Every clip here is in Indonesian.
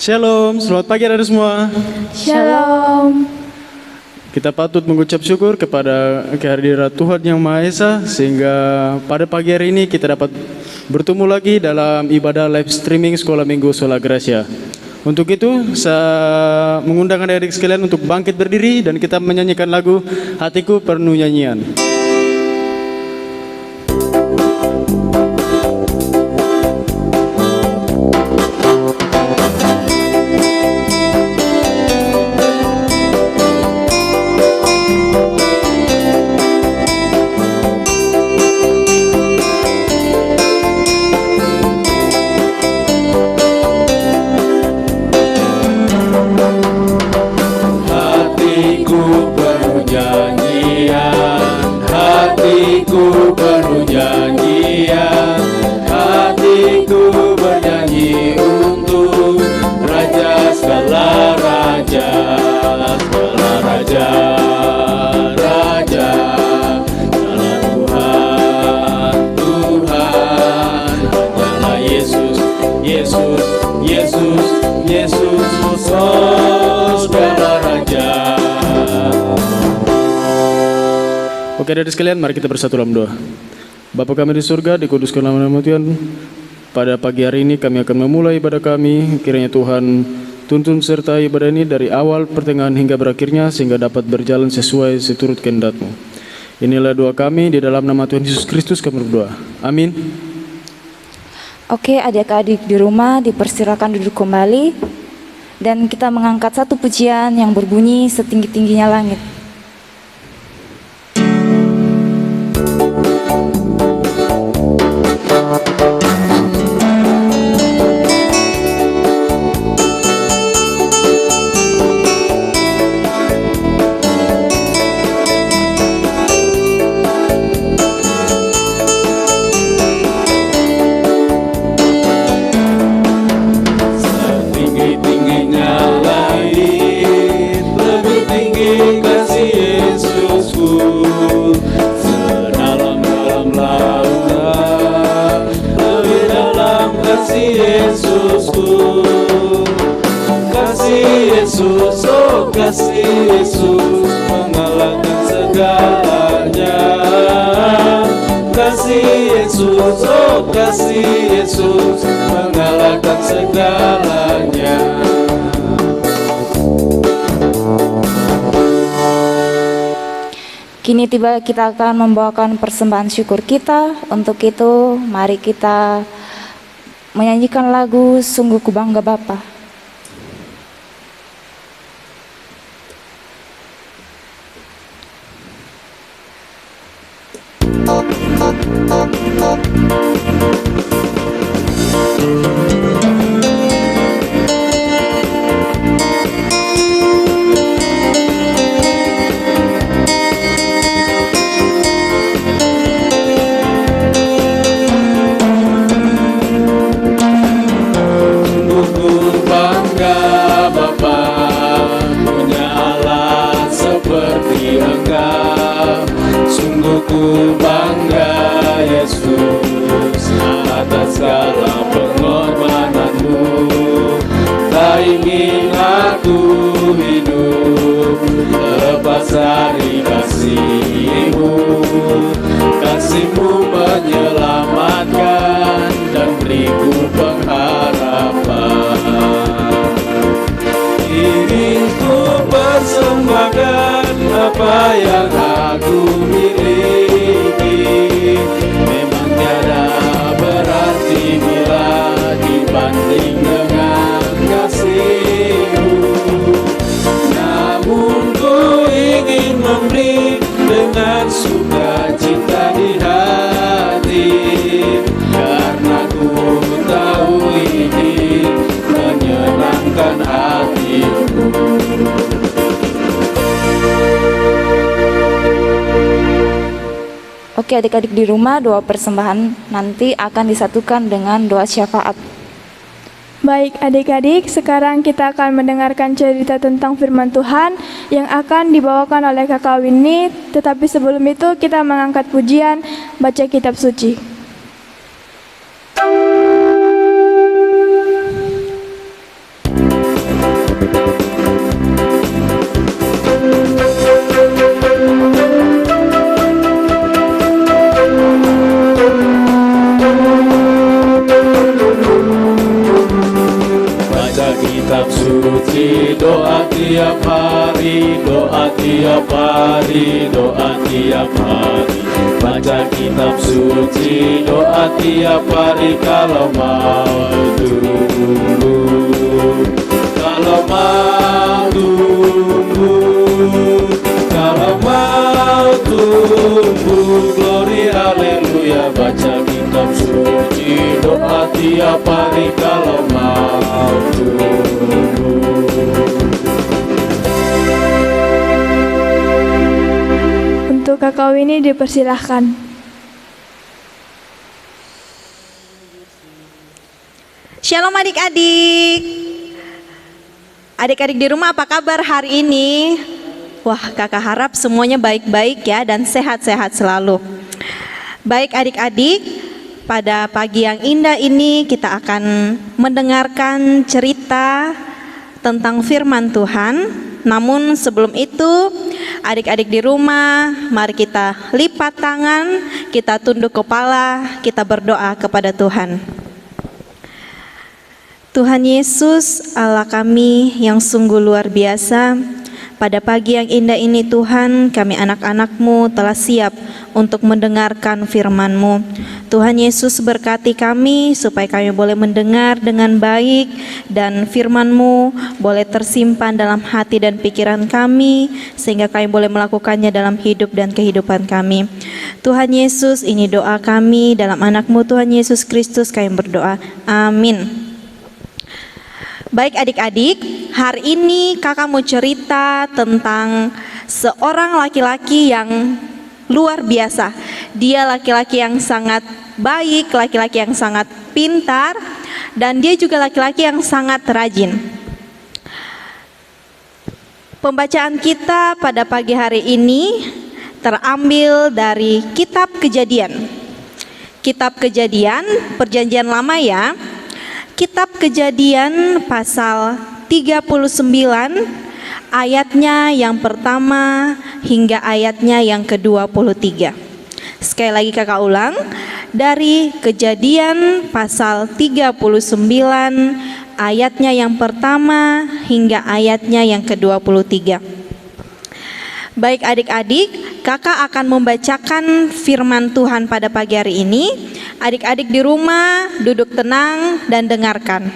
Shalom, selamat pagi adik semua. Shalom. Kita patut mengucap syukur kepada kehadiran Tuhan Yang Maha Esa sehingga pada pagi hari ini kita dapat bertemu lagi dalam ibadah live streaming Sekolah Minggu Sola Gracia. Untuk itu, saya mengundang adik-adik sekalian untuk bangkit berdiri dan kita menyanyikan lagu Hatiku Penuh Nyanyian. Hatiku penuh nyanyian, hatiku bernyanyi untuk Raja segala raja, segala raja, raja, segala Tuhan, Tuhan, hanyalah Yesus, Yesus, Yesus, Yesus, segala raja. Oke adik sekalian, mari kita bersatu dalam doa. Bapa kami di surga, dikuduskan nama Tuhan. Pada pagi hari ini kami akan memulai ibadah kami. Kiranya Tuhan tuntun serta ibadah ini dari awal, pertengahan hingga berakhirnya sehingga dapat berjalan sesuai seturut kehendak-Mu. Inilah doa kami di dalam nama Tuhan Yesus Kristus kami berdoa. Amin. Oke, adik-adik di rumah dipersilakan duduk kembali dan kita mengangkat satu pujian yang berbunyi setinggi-tingginya langit. Kasih Yesus mengalahkan segalanya. kasih Yesus, oh kasih Yesus mengalahkan segalanya. Kini tiba kita akan membawakan persembahan syukur kita. Untuk itu, mari kita menyanyikan lagu Sungguh Ku Bangga Bapa. Ku bangga Yesus atas segala pengorbananmu. Tak ingin aku hidup lepas dari kasih-Mu. Kasih-Mu menyelamatkan dan beriku pengharapan. Ingin ku persembahkan apa yang aku miliki. Memang tiada berarti bila dibanding dengan kasih-Mu. Namun ku ingin memberi dengan sukacita di hati, karena ku tahu ini menyenangkan hati-Mu. Oke adik-adik di rumah, doa persembahan nanti akan disatukan dengan doa syafaat. Baik adik-adik, sekarang kita akan mendengarkan cerita tentang firman Tuhan yang akan dibawakan oleh Kakak Winnie. Tetapi sebelum itu kita mengangkat pujian, baca kitab suci. Kitab suci, doa tiap hari, doa tiap hari, doa tiap hari. Baca kitab suci, doa tiap hari kalau mau tumbuh. Kalau mau tumbuh, kalau mau tumbuh, glory haleluya. Baca kitab suci, doa tiap hari kalau mau tumbuh. Untuk Kakak Winnie dipersilahkan. Shalom adik-adik. Adik-adik di rumah apa kabar hari ini? Wah, kakak harap semuanya baik-baik ya dan sehat-sehat selalu. Baik adik-adik, pada pagi yang indah ini kita akan mendengarkan cerita tentang firman Tuhan. Namun sebelum itu, adik-adik di rumah, mari kita lipat tangan, kita tunduk kepala, kita berdoa kepada Tuhan. Tuhan Yesus, Allah kami yang sungguh luar biasa, pada pagi yang indah ini Tuhan, kami anak-anak-Mu telah siap untuk mendengarkan firman-Mu. Tuhan Yesus berkati kami supaya kami boleh mendengar dengan baik dan firman-Mu boleh tersimpan dalam hati dan pikiran kami sehingga kami boleh melakukannya dalam hidup dan kehidupan kami. Tuhan Yesus, ini doa kami dalam anak-Mu Tuhan Yesus Kristus kami berdoa. Amin. Baik adik-adik, hari ini kakak mau cerita tentang seorang laki-laki yang luar biasa. Dia laki-laki yang sangat baik, laki-laki yang sangat pintar, dan dia juga laki-laki yang sangat rajin. Pembacaan kita pada pagi hari ini terambil dari kitab Kejadian. Kitab Kejadian, Perjanjian Lama ya. Kitab Kejadian pasal 39 ayatnya yang pertama hingga ayatnya yang ke-23. Sekali lagi kakak ulang, dari Kejadian pasal 39 ayatnya yang pertama hingga ayatnya yang ke-23. Baik adik-adik, kakak akan membacakan firman Tuhan pada pagi hari ini. Adik-adik di rumah duduk tenang dan dengarkan.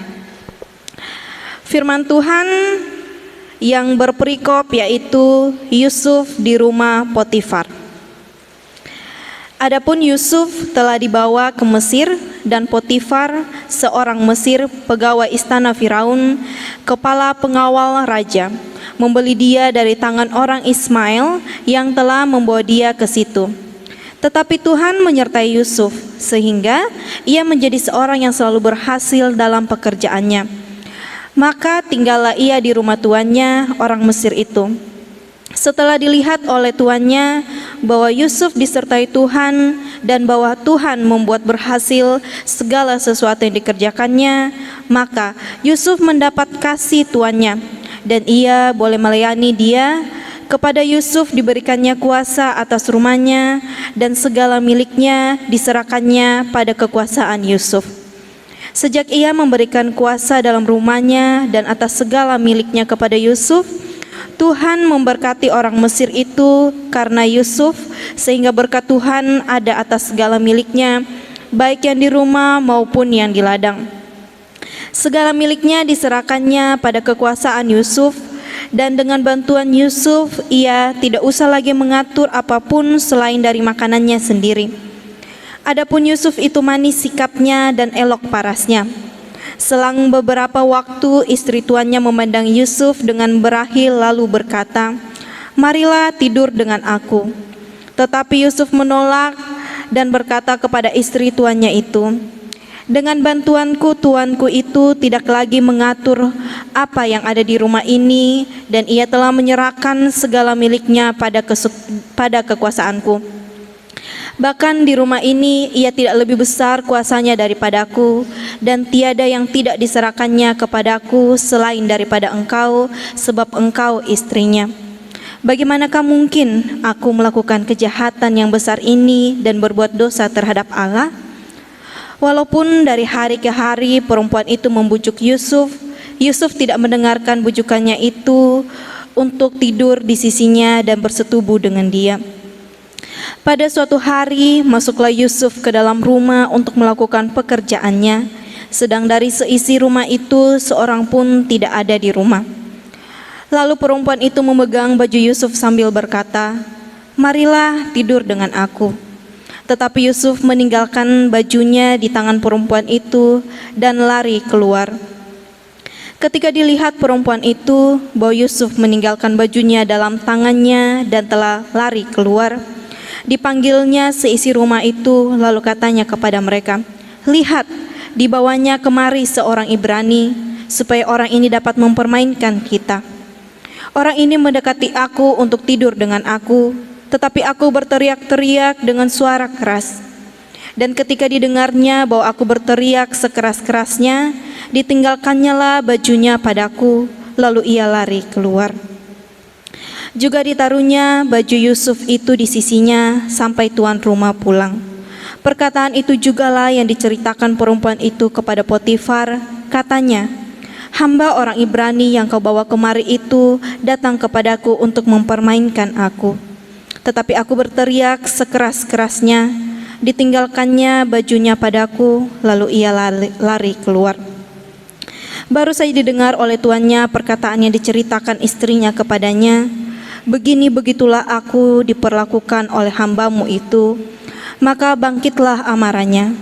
Firman Tuhan yang berperikop yaitu Yusuf di rumah Potifar. Adapun Yusuf telah dibawa ke Mesir, dan Potifar, seorang Mesir, pegawai istana Firaun, kepala pengawal raja, membeli dia dari tangan orang Ismail yang telah membawa dia ke situ. Tetapi Tuhan menyertai Yusuf, sehingga ia menjadi seorang yang selalu berhasil dalam pekerjaannya. Maka tinggallah ia di rumah tuannya, orang Mesir itu. Setelah dilihat oleh tuannya bahwa Yusuf disertai Tuhan dan bahwa Tuhan membuat berhasil segala sesuatu yang dikerjakannya, maka Yusuf mendapat kasih tuannya dan ia boleh melayani dia. Kepada Yusuf diberikannya kuasa atas rumahnya dan segala miliknya diserahkannya pada kekuasaan Yusuf. Sejak ia memberikan kuasa dalam rumahnya dan atas segala miliknya kepada Yusuf, Tuhan memberkati orang Mesir itu karena Yusuf, sehingga berkat Tuhan ada atas segala miliknya, baik yang di rumah maupun yang di ladang. Segala miliknya diserahkannya pada kekuasaan Yusuf, dan dengan bantuan Yusuf ia tidak usah lagi mengatur apapun selain dari makanannya sendiri. Adapun Yusuf itu manis sikapnya dan elok parasnya. Selang beberapa waktu istri tuannya memandang Yusuf dengan berahil lalu berkata, "Marilah tidur dengan aku." Tetapi Yusuf menolak dan berkata kepada istri tuannya itu, "Dengan bantuanku tuanku itu tidak lagi mengatur apa yang ada di rumah ini, dan ia telah menyerahkan segala miliknya pada kekuasaanku. Bahkan di rumah ini ia tidak lebih besar kuasanya daripadaku, dan tiada yang tidak diserahkannya kepadaku selain daripada engkau, sebab engkau istrinya. Bagaimanakah mungkin aku melakukan kejahatan yang besar ini dan berbuat dosa terhadap Allah?" Walaupun dari hari ke hari perempuan itu membujuk Yusuf, Yusuf tidak mendengarkan bujukannya itu untuk tidur di sisinya dan bersetubuh dengan dia. Pada suatu hari masuklah Yusuf ke dalam rumah untuk melakukan pekerjaannya, sedang dari seisi rumah itu seorang pun tidak ada di rumah. Lalu perempuan itu memegang baju Yusuf sambil berkata, "Marilah tidur dengan aku." Tetapi Yusuf meninggalkan bajunya di tangan perempuan itu dan lari keluar. Ketika dilihat perempuan itu bahwa Yusuf meninggalkan bajunya dalam tangannya dan telah lari keluar, dipanggilnya seisi rumah itu, lalu katanya kepada mereka, "Lihat, dibawanya kemari seorang Ibrani, supaya orang ini dapat mempermainkan kita. Orang ini mendekati aku untuk tidur dengan aku, tetapi aku berteriak-teriak dengan suara keras. Dan ketika didengarnya bahwa aku berteriak sekeras-kerasnya, ditinggalkannya lah bajunya padaku, lalu ia lari keluar. Juga ditaruhnya baju Yusuf itu di sisinya sampai tuan rumah pulang. Perkataan itu jugalah yang diceritakan perempuan itu kepada Potifar. Katanya, "Hamba orang Ibrani yang kau bawa kemari itu datang kepadaku untuk mempermainkan aku. Tetapi aku berteriak sekeras-kerasnya, ditinggalkannya bajunya padaku, lalu ia lari keluar." Baru saja didengar oleh tuannya perkataan yang diceritakan istrinya kepadanya, "Begini begitulah aku diperlakukan oleh hambamu itu." Maka bangkitlah amarahnya.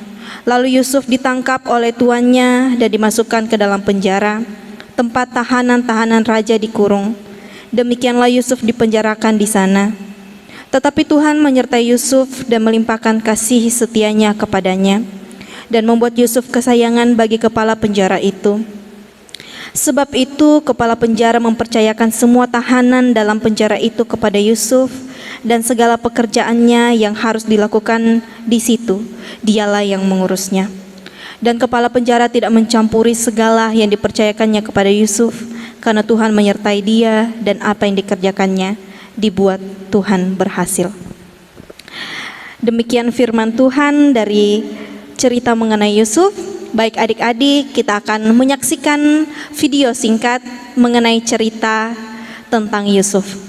Lalu Yusuf ditangkap oleh tuannya dan dimasukkan ke dalam penjara, tempat tahanan-tahanan raja dikurung. Demikianlah Yusuf dipenjarakan di sana. Tetapi Tuhan menyertai Yusuf dan melimpahkan kasih setianya kepadanya, dan membuat Yusuf kesayangan bagi kepala penjara itu. Sebab itu kepala penjara mempercayakan semua tahanan dalam penjara itu kepada Yusuf, dan segala pekerjaannya yang harus dilakukan di situ, dialah yang mengurusnya. Dan kepala penjara tidak mencampuri segala yang dipercayakannya kepada Yusuf, karena Tuhan menyertai dia, dan apa yang dikerjakannya dibuat Tuhan berhasil. Demikian firman Tuhan dari cerita mengenai Yusuf. Baik adik-adik, kita akan menyaksikan video singkat mengenai cerita tentang Yusuf.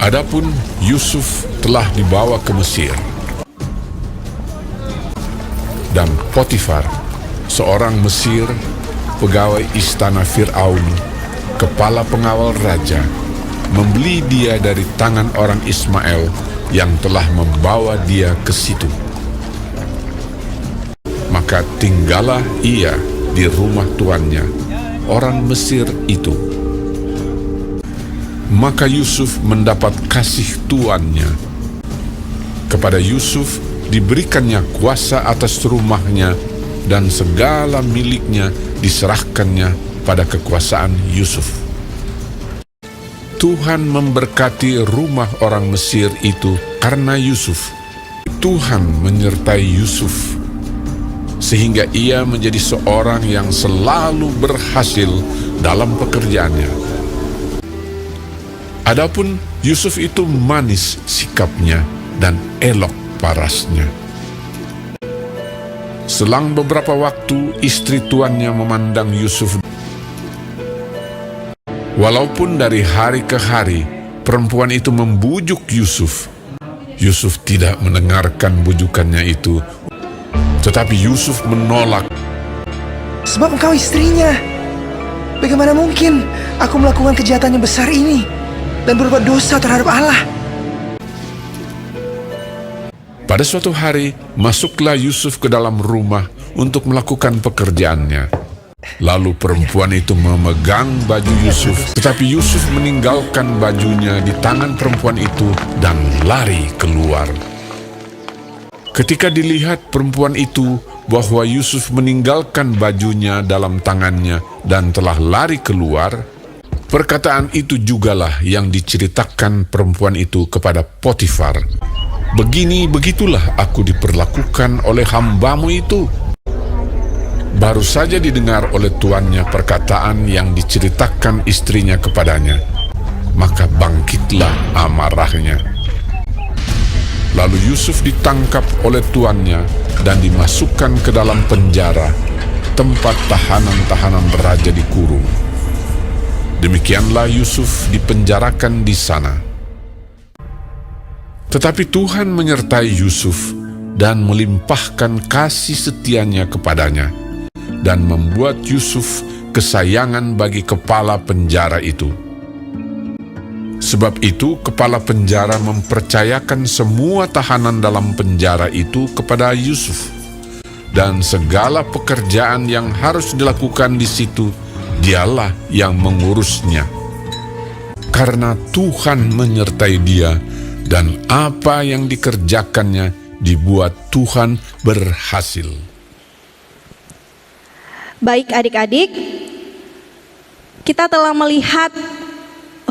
Adapun Yusuf telah dibawa ke Mesir, dan Potifar, seorang Mesir, pegawai istana Fir'aun, kepala pengawal raja, membeli dia dari tangan orang Ismail yang telah membawa dia ke situ. Maka tinggallah ia di rumah tuannya, orang Mesir itu. Maka Yusuf mendapat kasih tuannya. Kepada Yusuf diberikannya kuasa atas rumahnya, dan segala miliknya diserahkannya pada kekuasaan Yusuf. Tuhan memberkati rumah orang Mesir itu karena Yusuf. Tuhan menyertai Yusuf, sehingga ia menjadi seorang yang selalu berhasil dalam pekerjaannya. Adapun Yusuf itu manis sikapnya dan elok parasnya. Selang beberapa waktu, istri tuannya memandang Yusuf. Walaupun dari hari ke hari perempuan itu membujuk Yusuf, Yusuf tidak mendengarkan bujukannya itu. Tetapi Yusuf menolak. Sebab engkau istrinya. Bagaimana mungkin aku melakukan kejahatan yang besar ini dan berbuat dosa terhadap Allah? Pada suatu hari, masuklah Yusuf ke dalam rumah untuk melakukan pekerjaannya. Lalu perempuan itu memegang baju Yusuf, tetapi Yusuf meninggalkan bajunya di tangan perempuan itu dan lari keluar. Ketika dilihat perempuan itu bahwa Yusuf meninggalkan bajunya dalam tangannya dan telah lari keluar, perkataan itu jugalah yang diceritakan perempuan itu kepada Potifar. Begitulah aku diperlakukan oleh hambamu itu. Baru saja didengar oleh tuannya perkataan yang diceritakan istrinya kepadanya, maka bangkitlah amarahnya. Lalu Yusuf ditangkap oleh tuannya dan dimasukkan ke dalam penjara, tempat tahanan-tahanan raja dikurung. Demikianlah Yusuf dipenjarakan di sana. Tetapi Tuhan menyertai Yusuf dan melimpahkan kasih setianya kepadanya, dan membuat Yusuf kesayangan bagi kepala penjara itu. Sebab itu kepala penjara mempercayakan semua tahanan dalam penjara itu kepada Yusuf, dan segala pekerjaan yang harus dilakukan di situ dialah yang mengurusnya. Karena Tuhan menyertai dia, dan apa yang dikerjakannya dibuat Tuhan berhasil. Baik adik-adik, kita telah melihat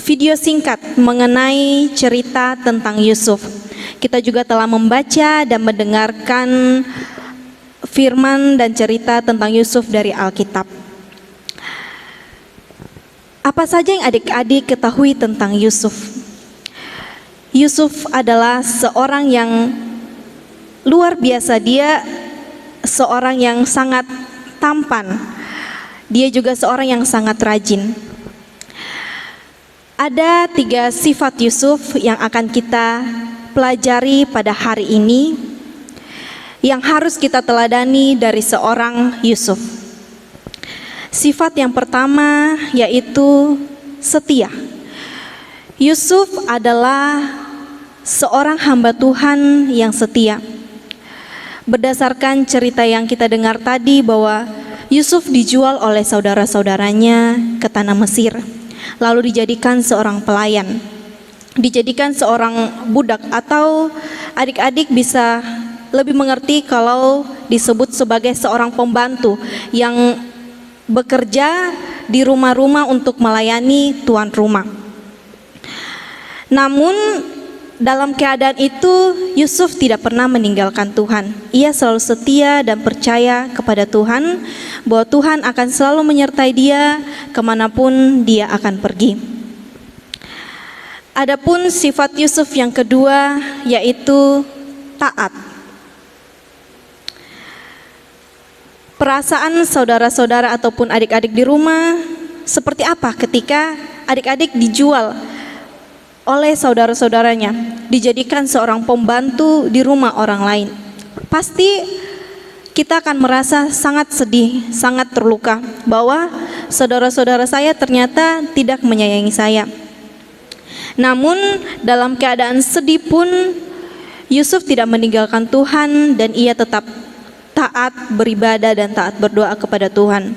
video singkat mengenai cerita tentang Yusuf. Kita juga telah membaca dan mendengarkan firman dan cerita tentang Yusuf dari Alkitab. Apa saja yang adik-adik ketahui tentang Yusuf? Yusuf adalah seorang yang luar biasa. Dia seorang yang sangat tampan. Dia juga seorang yang sangat rajin. Ada 3 sifat Yusuf yang akan kita pelajari pada hari ini, yang harus kita teladani dari seorang Yusuf. Sifat yang pertama yaitu setia. Yusuf adalah seorang hamba Tuhan yang setia. Berdasarkan cerita yang kita dengar tadi bahwa Yusuf dijual oleh saudara-saudaranya ke tanah Mesir, lalu dijadikan seorang pelayan, dijadikan seorang budak, atau adik-adik bisa lebih mengerti kalau disebut sebagai seorang pembantu yang bekerja di rumah-rumah untuk melayani tuan rumah. Namun dalam keadaan itu Yusuf tidak pernah meninggalkan Tuhan. Ia selalu setia dan percaya kepada Tuhan bahwa Tuhan akan selalu menyertai dia kemanapun dia akan pergi. Adapun sifat Yusuf yang kedua yaitu taat. Perasaan saudara-saudara ataupun adik-adik di rumah seperti apa ketika adik-adik dijual oleh saudara-saudaranya, dijadikan seorang pembantu di rumah orang lain? Pasti kita akan merasa sangat sedih, sangat terluka bahwa saudara-saudara saya ternyata tidak menyayangi saya. Namun dalam keadaan sedih pun Yusuf tidak meninggalkan Tuhan dan ia tetap taat beribadah dan taat berdoa kepada Tuhan.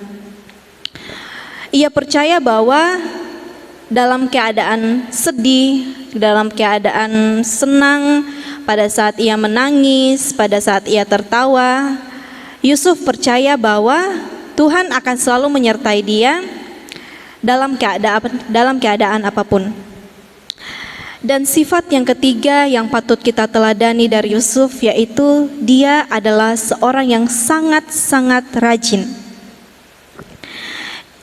Ia percaya bahwa dalam keadaan sedih, dalam keadaan senang, pada saat ia menangis, pada saat ia tertawa, Yusuf percaya bahwa Tuhan akan selalu menyertai dia dalam keadaan apapun. Dan sifat yang ketiga yang patut kita teladani dari Yusuf yaitu dia adalah seorang yang sangat-sangat rajin.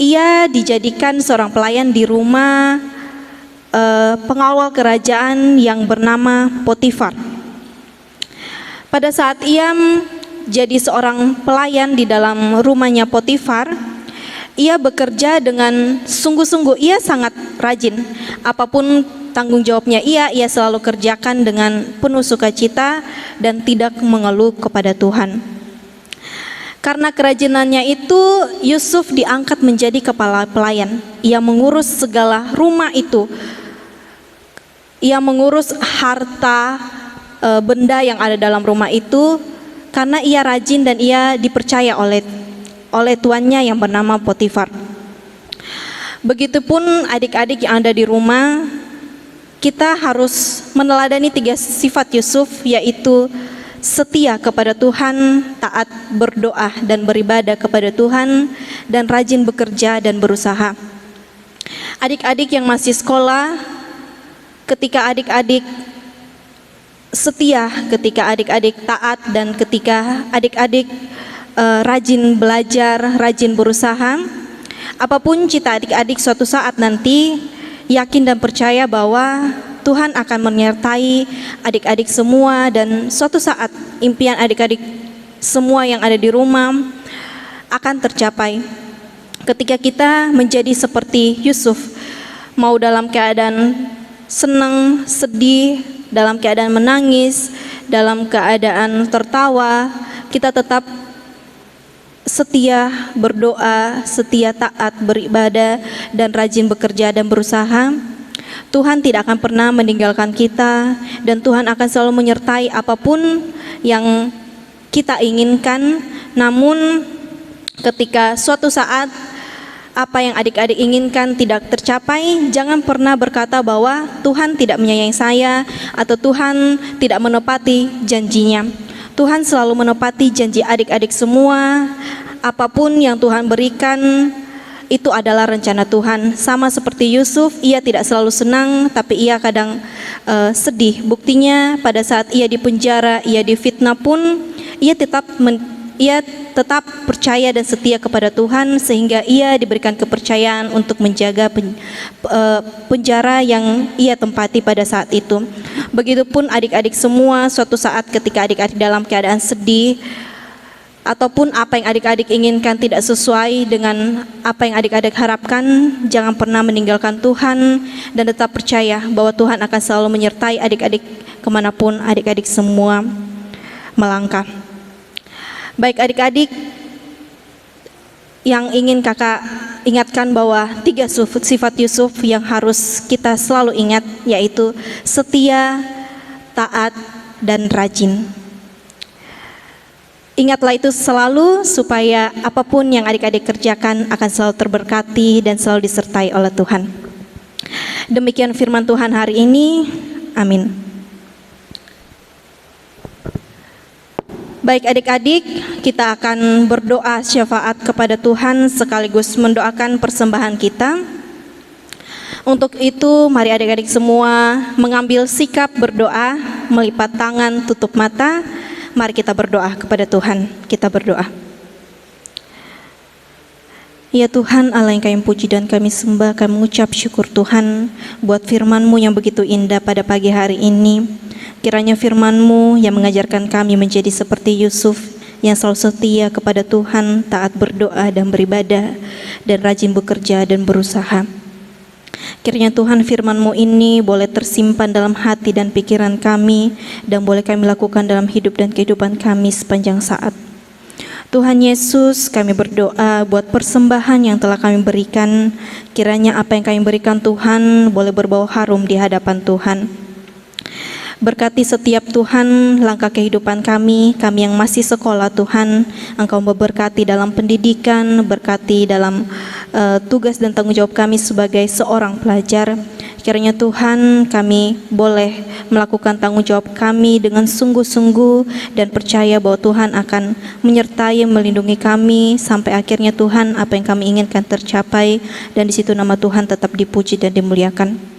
Ia dijadikan seorang pelayan di rumah pengawal kerajaan yang bernama Potifar. Pada saat ia jadi seorang pelayan di dalam rumahnya Potifar, ia bekerja dengan sungguh-sungguh. Ia sangat rajin. Apapun tanggung jawabnya ia selalu kerjakan dengan penuh sukacita dan tidak mengeluh kepada Tuhan. Karena kerajinannya itu, Yusuf diangkat menjadi kepala pelayan. Ia mengurus segala rumah itu. Ia mengurus harta benda yang ada dalam rumah itu karena ia rajin dan ia dipercaya oleh tuannya yang bernama Potifar. Begitupun adik-adik yang ada di rumah, kita harus meneladani 3 sifat Yusuf, yaitu setia kepada Tuhan, taat berdoa dan beribadah kepada Tuhan, dan rajin bekerja dan berusaha. Adik-adik yang masih sekolah, ketika adik-adik setia, ketika adik-adik taat, dan ketika adik-adik rajin belajar, rajin berusaha, apapun cita adik-adik suatu saat nanti, yakin dan percaya bahwa Tuhan akan menyertai adik-adik semua, dan suatu saat impian adik-adik semua yang ada di rumah akan tercapai. Ketika kita menjadi seperti Yusuf, mau dalam keadaan senang, sedih, dalam keadaan menangis, dalam keadaan tertawa, kita tetap setia berdoa, setia taat beribadah, dan rajin bekerja dan berusaha. Tuhan tidak akan pernah meninggalkan kita, dan Tuhan akan selalu menyertai apapun yang kita inginkan. Namun ketika suatu saat apa yang adik-adik inginkan tidak tercapai, jangan pernah berkata bahwa Tuhan tidak menyayangi saya atau Tuhan tidak menepati janjinya. Tuhan selalu menepati janji adik-adik semua. Apapun yang Tuhan berikan itu adalah rencana Tuhan. Sama seperti Yusuf, ia tidak selalu senang, tapi ia kadang sedih. Buktinya pada saat ia dipenjara, ia difitnah pun, ia tetap percaya dan setia kepada Tuhan, sehingga ia diberikan kepercayaan untuk menjaga penjara yang ia tempati pada saat itu. Begitupun adik-adik semua, suatu saat ketika adik-adik dalam keadaan sedih, ataupun apa yang adik-adik inginkan tidak sesuai dengan apa yang adik-adik harapkan, jangan pernah meninggalkan Tuhan dan tetap percaya bahwa Tuhan akan selalu menyertai adik-adik kemanapun adik-adik semua melangkah. Baik adik-adik, yang ingin kakak ingatkan bahwa 3 sifat Yusuf yang harus kita selalu ingat, yaitu setia, taat, dan rajin. Ingatlah itu selalu supaya apapun yang adik-adik kerjakan akan selalu terberkati dan selalu disertai oleh Tuhan. Demikian firman Tuhan hari ini. Amin. Baik adik-adik, kita akan berdoa syafaat kepada Tuhan sekaligus mendoakan persembahan kita. Untuk itu, mari adik-adik semua mengambil sikap berdoa, melipat tangan, tutup mata. Mari kita berdoa kepada Tuhan. Kita berdoa. Ya Tuhan Allah yang kami puji dan kami sembah, kami mengucap syukur Tuhan buat firman-Mu yang begitu indah pada pagi hari ini. Kiranya firman-Mu yang mengajarkan kami menjadi seperti Yusuf yang selalu setia kepada Tuhan, taat berdoa dan beribadah, dan rajin bekerja dan berusaha. Kiranya Tuhan firman-Mu ini boleh tersimpan dalam hati dan pikiran kami, dan boleh kami lakukan dalam hidup dan kehidupan kami sepanjang saat. Tuhan Yesus, kami berdoa buat persembahan yang telah kami berikan. Kiranya apa yang kami berikan Tuhan boleh berbau harum di hadapan Tuhan. Berkati setiap Tuhan langkah kehidupan kami yang masih sekolah Tuhan. Engkau memberkati dalam pendidikan, berkati dalam tugas dan tanggung jawab kami sebagai seorang pelajar. Kiranya Tuhan kami boleh melakukan tanggung jawab kami dengan sungguh-sungguh dan percaya bahwa Tuhan akan menyertai melindungi kami sampai akhirnya Tuhan apa yang kami inginkan tercapai, dan di situ nama Tuhan tetap dipuji dan dimuliakan.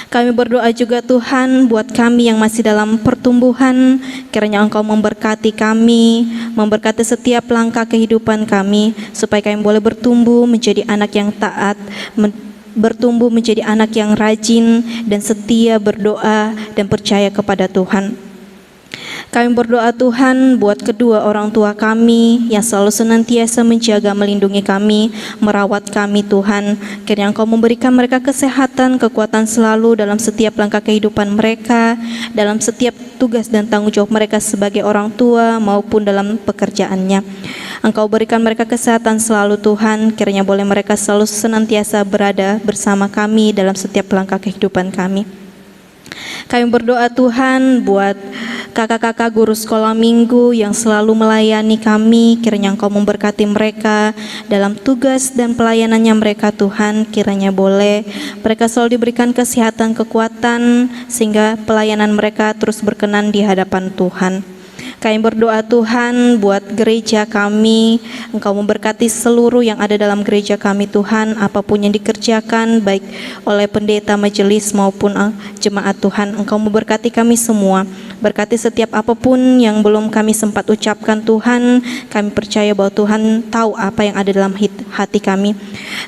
Kami berdoa juga Tuhan buat kami yang masih dalam pertumbuhan. Kiranya Engkau memberkati kami, memberkati setiap langkah kehidupan kami, supaya kami boleh bertumbuh menjadi anak yang taat, bertumbuh menjadi anak yang rajin dan setia berdoa dan percaya kepada Tuhan. Kami berdoa Tuhan buat kedua orang tua kami yang selalu senantiasa menjaga, melindungi kami, merawat kami Tuhan. Kiranya Engkau memberikan mereka kesehatan, kekuatan selalu dalam setiap langkah kehidupan mereka, dalam setiap tugas dan tanggung jawab mereka sebagai orang tua maupun dalam pekerjaannya. Engkau berikan mereka kesehatan selalu Tuhan. Kiranya boleh mereka selalu senantiasa berada bersama kami dalam setiap langkah kehidupan kami. Kami berdoa Tuhan buat kakak-kakak guru sekolah minggu yang selalu melayani kami. Kiranya Engkau memberkati mereka dalam tugas dan pelayanannya mereka Tuhan. Kiranya boleh mereka selalu diberikan kesehatan, kekuatan, sehingga pelayanan mereka terus berkenan di hadapan Tuhan. Kami berdoa Tuhan buat gereja kami. Engkau memberkati seluruh yang ada dalam gereja kami Tuhan. Apapun yang dikerjakan baik oleh pendeta, majelis maupun jemaat Tuhan, Engkau memberkati kami semua. Berkati setiap apapun yang belum kami sempat ucapkan Tuhan. Kami percaya bahwa Tuhan tahu apa yang ada dalam hati kami.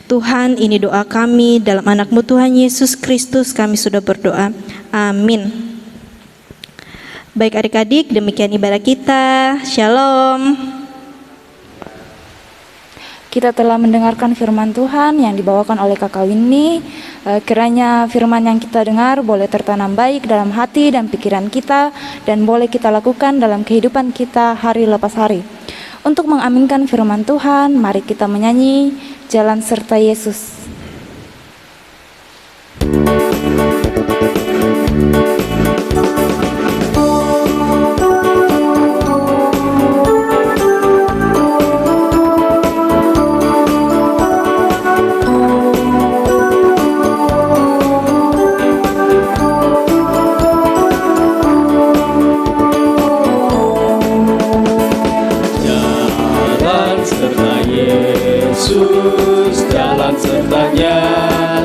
Tuhan, ini doa kami dalam anak-Mu Tuhan Yesus Kristus kami sudah berdoa. Amin. Baik adik-adik, demikian ibadah kita. Shalom. Kita telah mendengarkan firman Tuhan yang dibawakan oleh Kakak Winnie. Kiranya firman yang kita dengar boleh tertanam baik dalam hati dan pikiran kita, dan boleh kita lakukan dalam kehidupan kita hari lepas hari. Untuk mengaminkan firman Tuhan, mari kita menyanyi Jalan Serta Yesus.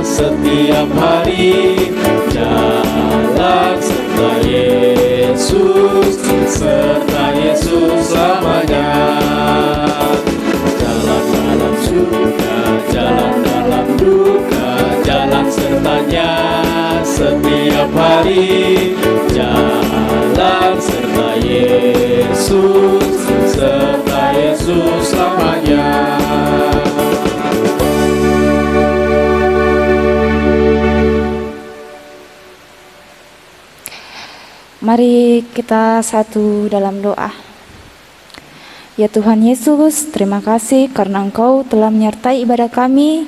Setiap hari jalan serta Yesus, serta Yesus selamanya. Jalan dalam surga, jalan dalam duka, jalan sertanya setiap hari. Jalan serta Yesus, serta Yesus selamanya. Mari kita satu dalam doa. Ya Tuhan Yesus, terima kasih karena Engkau telah menyertai ibadah kami.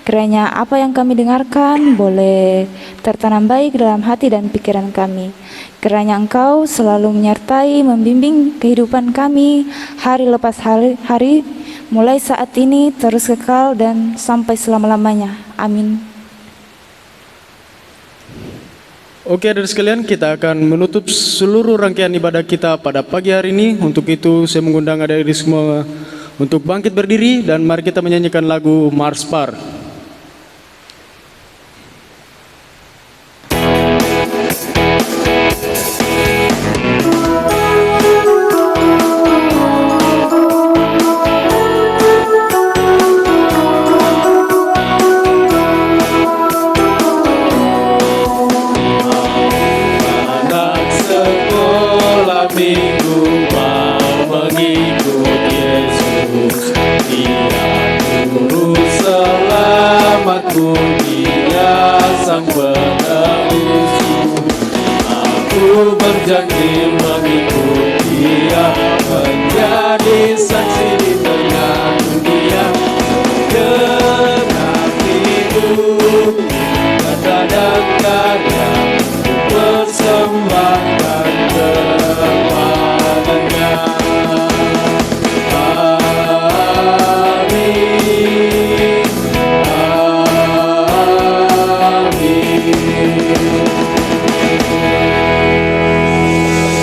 Kiranya apa yang kami dengarkan boleh tertanam baik dalam hati dan pikiran kami. Kiranya Engkau selalu menyertai, membimbing kehidupan kami hari lepas hari, mulai saat ini terus kekal dan sampai selama-lamanya. Amin. Oke adik sekalian, kita akan menutup seluruh rangkaian ibadah kita pada pagi hari ini. Untuk itu saya mengundang adik-adik semua untuk bangkit berdiri dan mari kita menyanyikan lagu Mars Par. aku Dia sang penebusku. Aku berjanji mengikut Dia, menjadi saksi di tengah dunia. Genap hidup kata dan karya persembahkan kepadanya. Amin,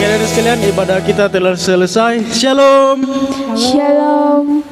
Saudara sekalian, ibadah kita telah selesai. Shalom. Shalom.